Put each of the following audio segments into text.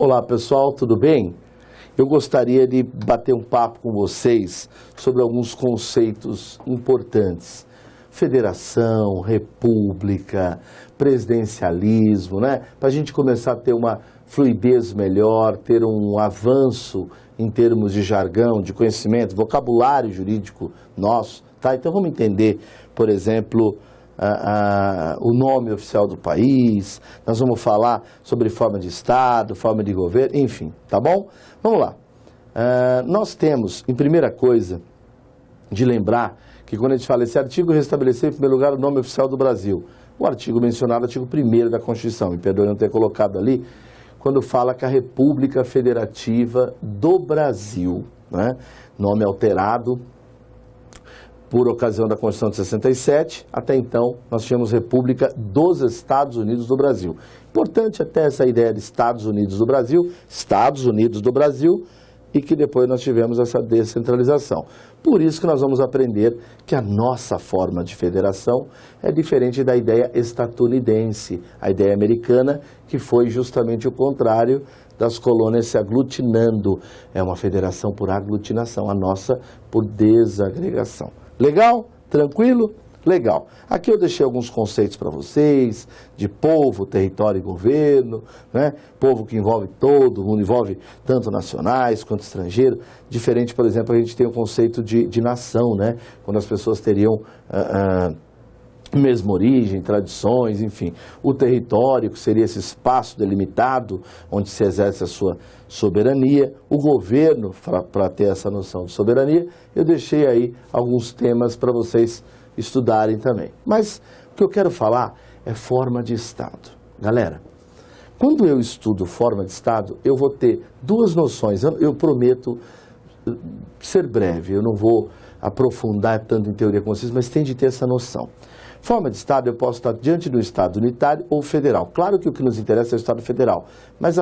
Olá pessoal, tudo bem? Eu gostaria de bater um papo com vocês sobre alguns conceitos importantes. Federação, república, presidencialismo, né? Para a gente começar a ter uma fluidez melhor, ter um avanço em termos de jargão, de conhecimento, vocabulário jurídico nosso, tá? Então vamos entender, por exemplo, o nome oficial do país, nós vamos falar sobre forma de Estado, forma de governo, enfim, tá bom? Vamos lá. Nós temos, em primeira coisa, de lembrar que quando a gente fala esse artigo, restabelecer em primeiro lugar o nome oficial do Brasil. O artigo mencionado, artigo 1º da Constituição, me perdoe não ter colocado ali, quando fala que a República Federativa do Brasil, né? Nome alterado por ocasião da Constituição de 67, até então nós tínhamos República dos Estados Unidos do Brasil. Importante até essa ideia de Estados Unidos do Brasil, e que depois nós tivemos essa descentralização. Por isso que nós vamos aprender que a nossa forma de federação é diferente da ideia estadunidense, a ideia americana, que foi justamente o contrário das colônias se aglutinando. É uma federação por aglutinação, a nossa por desagregação. Legal? Tranquilo? Legal. Aqui eu deixei alguns conceitos para vocês, de povo, território e governo, né? Povo que envolve todo mundo, envolve tanto nacionais quanto estrangeiros. Diferente, por exemplo, a gente tem o conceito de nação, né? Quando as pessoas teriam mesma origem, tradições, enfim. O território, que seria esse espaço delimitado onde se exerce a sua soberania. O governo, para ter essa noção de soberania, eu deixei aí alguns temas para vocês estudarem também. Mas o que eu quero falar é forma de Estado. Galera, quando eu estudo forma de Estado, eu vou ter duas noções. Eu prometo ser breve, eu não vou aprofundar tanto em teoria com vocês, mas tem de ter essa noção. Forma de Estado, eu posso estar diante do Estado unitário ou federal. Claro que o que nos interessa é o Estado federal, mas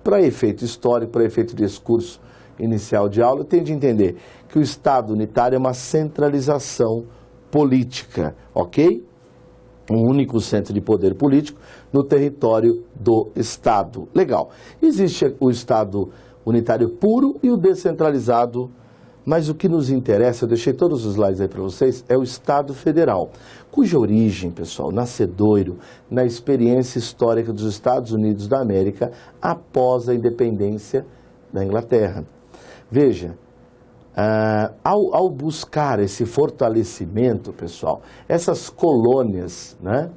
para efeito histórico, para efeito de discurso inicial de aula, eu tenho de entender que o Estado unitário é uma centralização política, ok? Um único centro de poder político no território do Estado. Legal. Existe o Estado unitário puro e o descentralizado, mas o que nos interessa, eu deixei todos os slides aí para vocês, é o Estado federal, cuja origem, pessoal, nascedouro na experiência histórica dos Estados Unidos da América após a independência da Inglaterra. Veja, ao buscar esse fortalecimento, pessoal, essas colônias, né,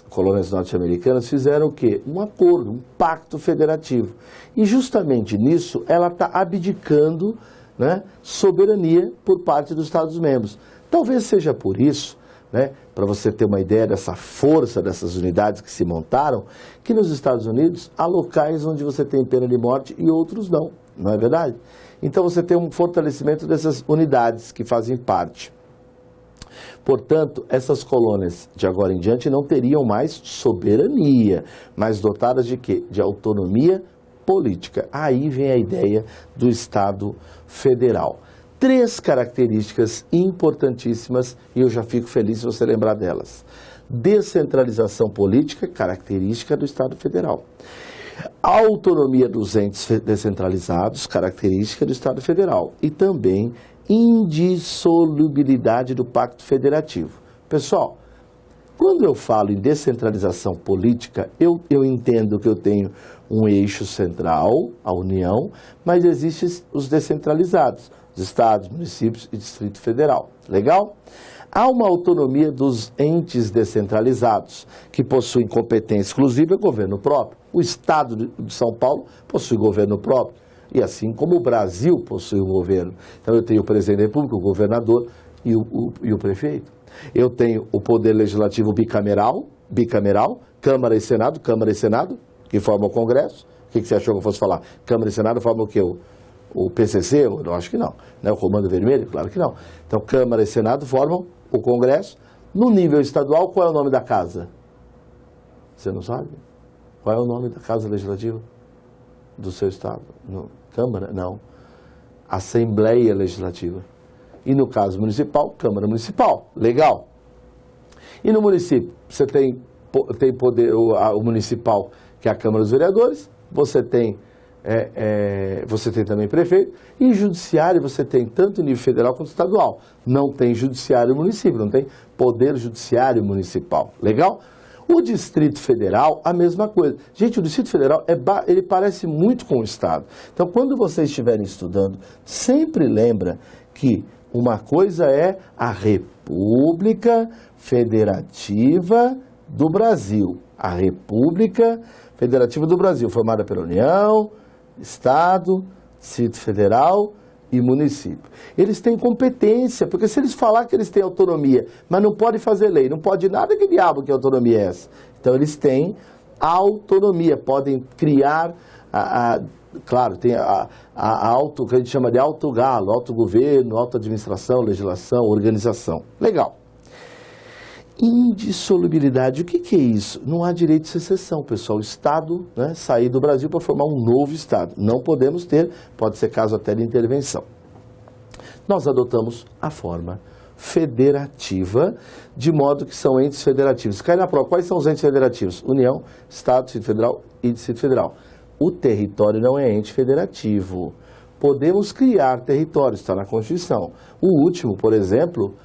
colônias norte-americanas, fizeram o quê? Um acordo, um pacto federativo. E justamente nisso, ela está abdicando, né, soberania por parte dos Estados-membros. Talvez seja por isso, né, para você ter uma ideia dessa força dessas unidades que se montaram, que nos Estados Unidos há locais onde você tem pena de morte e outros não, não é verdade? Então você tem um fortalecimento dessas unidades que fazem parte. Portanto, essas colônias de agora em diante não teriam mais soberania, mas dotadas de quê? De autonomia política. Aí vem a ideia do Estado federal. 3 características importantíssimas, e eu já fico feliz se você lembrar delas. Descentralização política, característica do Estado federal. Autonomia dos entes descentralizados, característica do Estado federal. E também indissolubilidade do Pacto Federativo. Pessoal, quando eu falo em descentralização política, eu entendo que eu tenho um eixo central, a União, mas existem os descentralizados, os estados, municípios e Distrito Federal. Legal? Há uma autonomia dos entes descentralizados, que possuem competência exclusiva e governo próprio. O Estado de São Paulo possui governo próprio, e assim como o Brasil possui um governo. Então eu tenho o presidente da República, o governador e o prefeito. Eu tenho o poder legislativo bicameral, Câmara e Senado, que formam o Congresso. O que você achou que eu fosse falar? Câmara e Senado formam o quê? O PCC? Eu acho que não. Né? O Comando Vermelho? Claro que não. Então, Câmara e Senado formam o Congresso. No nível estadual, qual é o nome da casa? Você não sabe? Qual é o nome da Casa Legislativa do seu estado? Câmara? Não. Assembleia Legislativa. E no caso municipal, Câmara Municipal. Legal. E no município, você tem poder, o municipal, que é a Câmara dos Vereadores, você tem também prefeito, e judiciário você tem tanto nível federal quanto estadual. Não tem judiciário município, não tem poder judiciário municipal. Legal? O Distrito Federal, a mesma coisa. Gente, o Distrito Federal, ele parece muito com o Estado. Então, quando vocês estiverem estudando, sempre lembra que uma coisa é a República Federativa do Brasil. A República Federativa do Brasil, formada pela União, Estado, Distrito Federal e município. Eles têm competência, porque se eles falar que eles têm autonomia, mas não pode fazer lei, não pode nada, que diabo que autonomia é essa? Então eles têm autonomia, podem criar, claro, tem o que a gente chama de autogalo, autogoverno, autoadministração, legislação, organização. Legal. Indissolubilidade, o que é isso? Não há direito de secessão, pessoal. O Estado, né, sair do Brasil para formar um novo Estado. Não podemos ter, pode ser caso até de intervenção. Nós adotamos a forma federativa, de modo que são entes federativos. Cai na prova, quais são os entes federativos? União, Estado, Distrito Federal e Distrito Federal. O território não é ente federativo. Podemos criar territórios, está na Constituição. O último, por exemplo,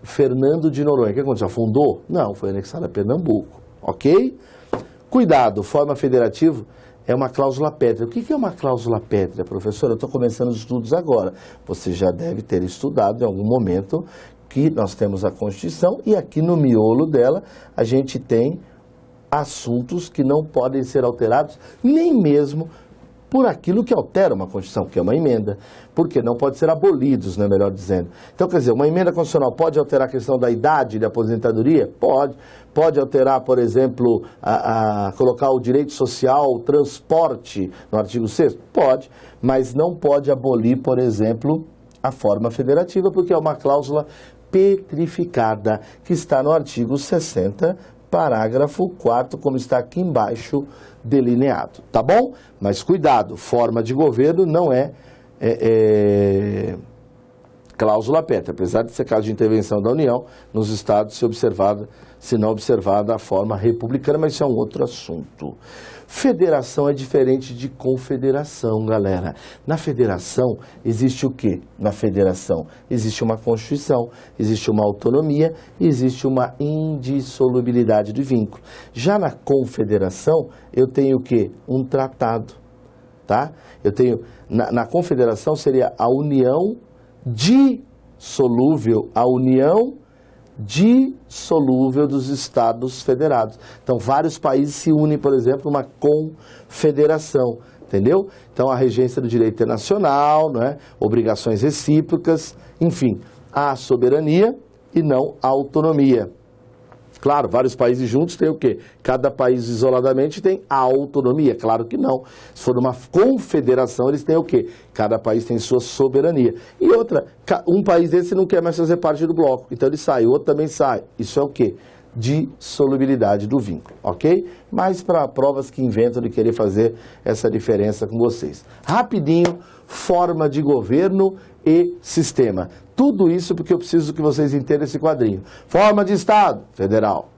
Fernando de Noronha, o que aconteceu? Fundou? Não, foi anexado a Pernambuco, ok? Cuidado, forma federativa é uma cláusula pétrea. O que é uma cláusula pétrea, professor? Eu estou começando os estudos agora. Você já deve ter estudado em algum momento que nós temos a Constituição e aqui no miolo dela a gente tem assuntos que não podem ser alterados nem mesmo por aquilo que altera uma Constituição, que é uma emenda, porque não pode ser abolidos, né, melhor dizendo. Então, quer dizer, uma emenda constitucional pode alterar a questão da idade de aposentadoria? Pode. Pode alterar, por exemplo, colocar o direito social, o transporte no artigo 6º? Pode, mas não pode abolir, por exemplo, a forma federativa, porque é uma cláusula petrificada, que está no artigo 60, parágrafo 4º, como está aqui embaixo delineado, tá bom? Mas cuidado, forma de governo não é cláusula pétrea, apesar de ser caso de intervenção da União, nos estados se não observada a forma republicana, mas isso é um outro assunto. Federação é diferente de confederação, galera. Na federação existe o quê? Na federação existe uma Constituição, existe uma autonomia, existe uma indissolubilidade de vínculo. Já na confederação eu tenho o quê? Um tratado, tá? Eu tenho, na confederação seria a união dissolúvel, a união dissolúvel dos Estados federados. Então, vários países se unem, por exemplo, numa confederação, entendeu? Então, a regência do direito internacional, não é? Obrigações recíprocas, enfim, há soberania e não a autonomia. Claro, vários países juntos têm o quê? Cada país isoladamente tem a autonomia? Claro que não. Se for uma confederação, eles têm o quê? Cada país tem sua soberania. E outra, um país desse não quer mais fazer parte do bloco, então ele sai, o outro também sai. Isso é o quê? Dissolubilidade do vínculo, ok? Mas para provas que inventam de querer fazer essa diferença com vocês. Rapidinho, forma de governo e sistema. Tudo isso porque eu preciso que vocês entendam esse quadrinho. Forma de Estado, federal.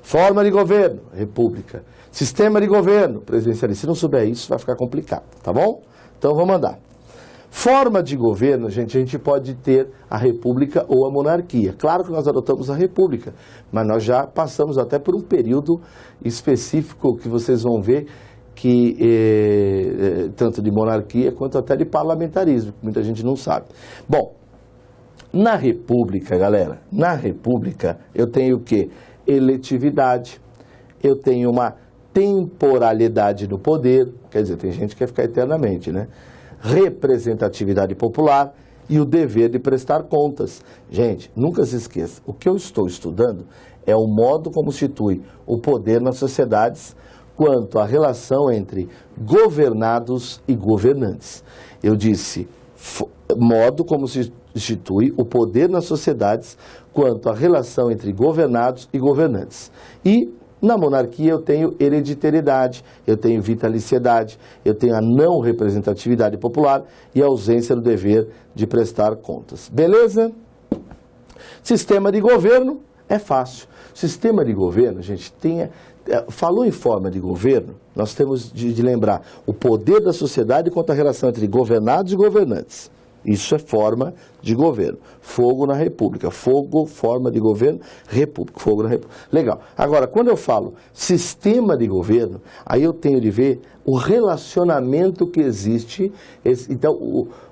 Forma de governo, república. Sistema de governo, presidencialista. Se não souber isso, vai ficar complicado, tá bom? Então vamos andar. Forma de governo, gente, a gente pode ter a república ou a monarquia. Claro que nós adotamos a república, mas nós já passamos até por um período específico que vocês vão ver que tanto de monarquia quanto até de parlamentarismo, que muita gente não sabe. Bom, na república, galera, na república eu tenho o quê? Eletividade, eu tenho uma temporalidade do poder, quer dizer, tem gente que quer ficar eternamente, né? Representatividade popular e o dever de prestar contas. Gente, nunca se esqueça, o que eu estou estudando é o modo como se institui o poder nas sociedades quanto à relação entre governados e governantes. Eu disse, modo como se institui o poder nas sociedades quanto à relação entre governados e governantes. E na monarquia eu tenho hereditariedade, eu tenho vitaliciedade, eu tenho a não representatividade popular e a ausência do dever de prestar contas. Beleza? Sistema de governo É fácil. Sistema de governo, a gente tem... Falou em forma de governo, nós temos de lembrar o poder da sociedade quanto à relação entre governados e governantes. Isso é forma de governo. Fogo na República. Fogo, forma de governo, República. Fogo na República. Legal. Agora, quando eu falo sistema de governo, aí eu tenho de ver o relacionamento que existe. Então,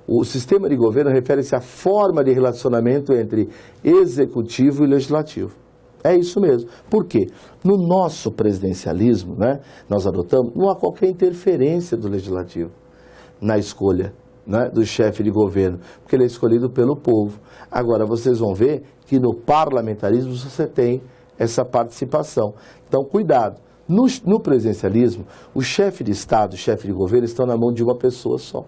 o sistema de governo refere-se à forma de relacionamento entre executivo e legislativo. É isso mesmo. Por quê? No nosso presidencialismo, né, nós adotamos, não há qualquer interferência do legislativo na escolha, né, do chefe de governo, porque ele é escolhido pelo povo. Agora, vocês vão ver que no parlamentarismo você tem essa participação. Então, cuidado. No presidencialismo, o chefe de Estado, o chefe de governo estão na mão de uma pessoa só.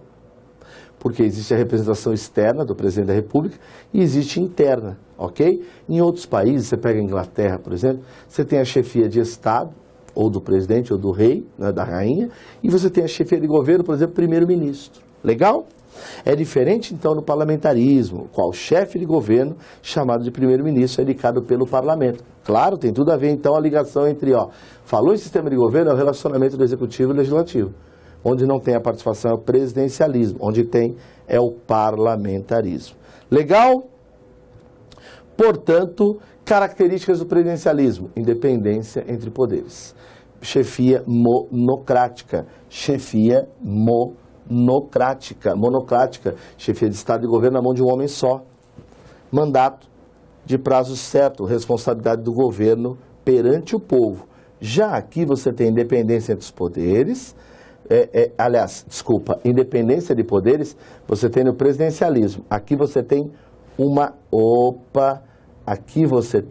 Porque existe a representação externa do presidente da República e existe interna, ok? Em outros países, você pega a Inglaterra, por exemplo, você tem a chefia de Estado, ou do presidente, ou do rei, né, da rainha, e você tem a chefia de governo, por exemplo, primeiro-ministro. Legal? É diferente, então, no parlamentarismo, qual chefe de governo, chamado de primeiro-ministro, é indicado pelo parlamento. Claro, tem tudo a ver, então, a ligação entre, falou em sistema de governo, é o relacionamento do executivo e do legislativo. Onde não tem a participação é o presidencialismo, onde tem é o parlamentarismo. Legal? Portanto, características do presidencialismo: independência entre poderes, chefia monocrática, chefia de Estado e governo na mão de um homem só, mandato de prazo certo, responsabilidade do governo perante o povo. Já aqui você tem independência entre os poderes. Independência de poderes, você tem no presidencialismo. Aqui você tem aqui você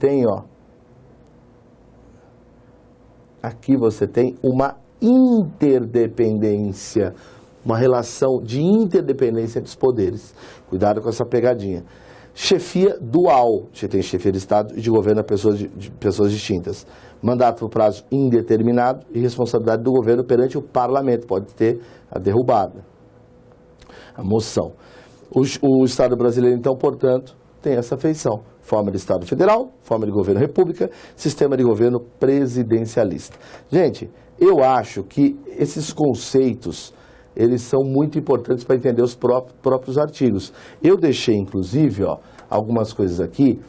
tem uma interdependência, uma relação de interdependência entre os poderes. Cuidado com essa pegadinha. Chefia dual, você tem chefia de Estado e de governo a pessoas distintas. Mandato por prazo indeterminado e responsabilidade do governo perante o parlamento. Pode ter a derrubada, a moção. O Estado brasileiro, então, portanto, tem essa feição. Forma de Estado federal, forma de governo república, sistema de governo presidencialista. Gente, eu acho que esses conceitos, eles são muito importantes para entender os próprios artigos. Eu deixei, inclusive, algumas coisas aqui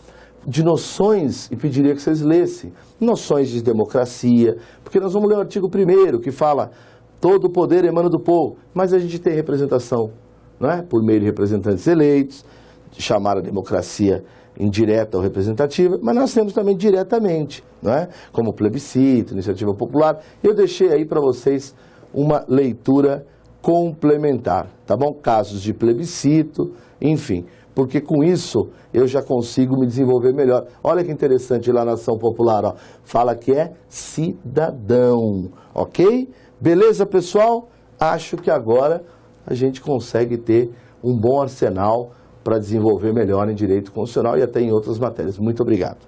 de noções, e pediria que vocês lessem. Noções de democracia, porque nós vamos ler o artigo 1º, que fala todo o poder emana do povo, mas a gente tem representação, não é? Por meio de representantes eleitos, chamar a democracia indireta ou representativa, mas nós temos também diretamente, não é? Como plebiscito, iniciativa popular. Eu deixei aí para vocês uma leitura complementar, tá bom? Casos de plebiscito, enfim, porque com isso eu já consigo me desenvolver melhor. Olha que interessante lá na ação popular, fala que é cidadão, ok? Beleza, pessoal? Acho que agora a gente consegue ter um bom arsenal para desenvolver melhor em direito constitucional e até em outras matérias. Muito obrigado.